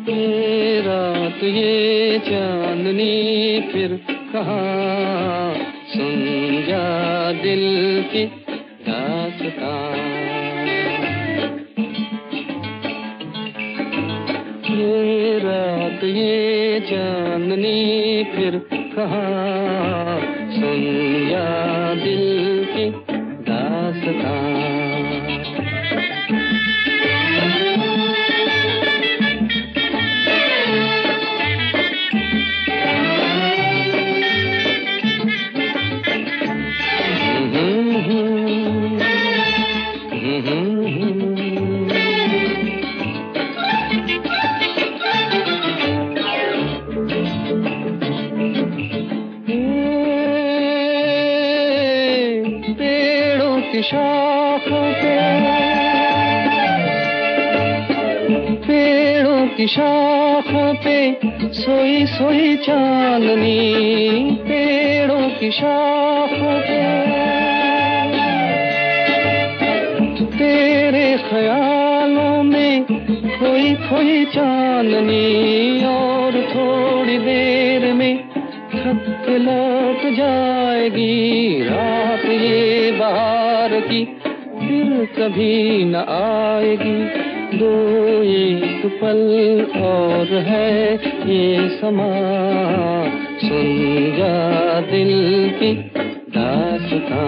ये रात ये चांदनी फिर कहाँ, सुन जा दिल की दास्तां। ये रात ये चांदनी फिर कहाँ, सुन जा दिल की दास्तां। पेड़ों की शाखों पे, पेड़ों की शाखों पे सोई सोई चांदनी, पेड़ों की शाखों पे तेरे ख्यालों में खोई खोई चांदनी। और थोड़ी देर में थक के लौट जाएगी रात ये बहार की, फिर कभी न आएगी। दो एक पल और है ये समा, सुन जा दिल की दास्तां।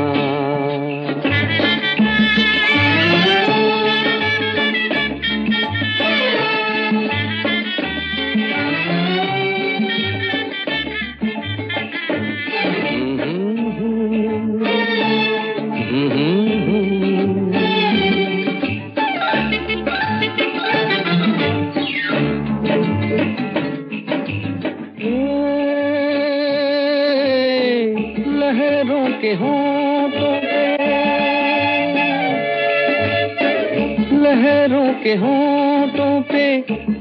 लहरों के होंठों पे, लहरों के होंठों पे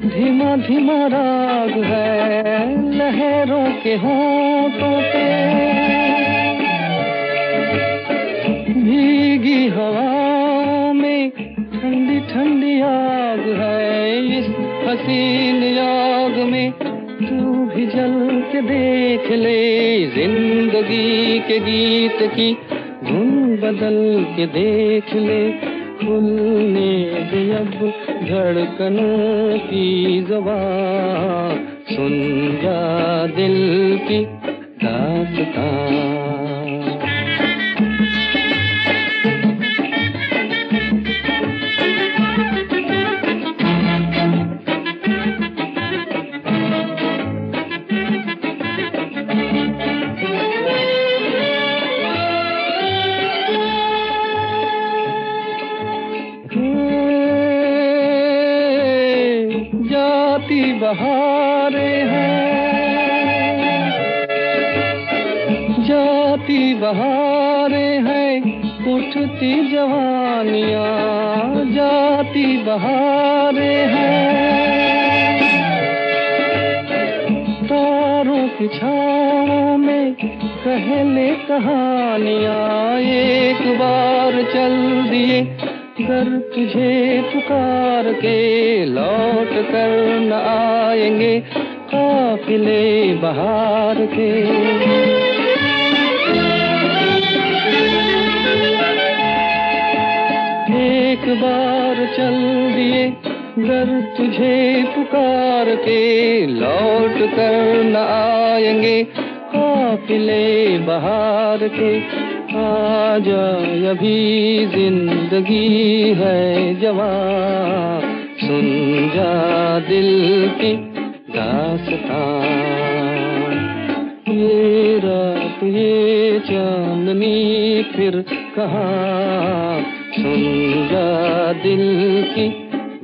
धीमा धीमा राग है। लहरों के होंठों पे भीगी हवाओं में ठंडी ठंडी आग है। इस हसीन आग में तू भी जल के देख ले, जिंदगी के गीत की धुन बदल के देख ले। खुलने दे अब धड़कनों की ज़बां, सुन जा दिल की दास्तां। जाती बहारें हैं, जाती बहारें हैं, उठती जवानियाँ। जाती बहारें हैं, तारों की छाँव में कहले कहानियाँ। एक बार चल दिए कर तुझे पुकार के, लौट कर न आएंगे काफिले बहार के। एक बार चल दिए घर तुझे पुकार के, लौट कर न आएंगे काफिले बहार के। आजा अभी जिंदगी है जवां, सुन जा दिल की दास्तां। ये रात ये चांदनी फिर कहाँ, सुन जा दिल की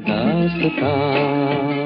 दास्तां।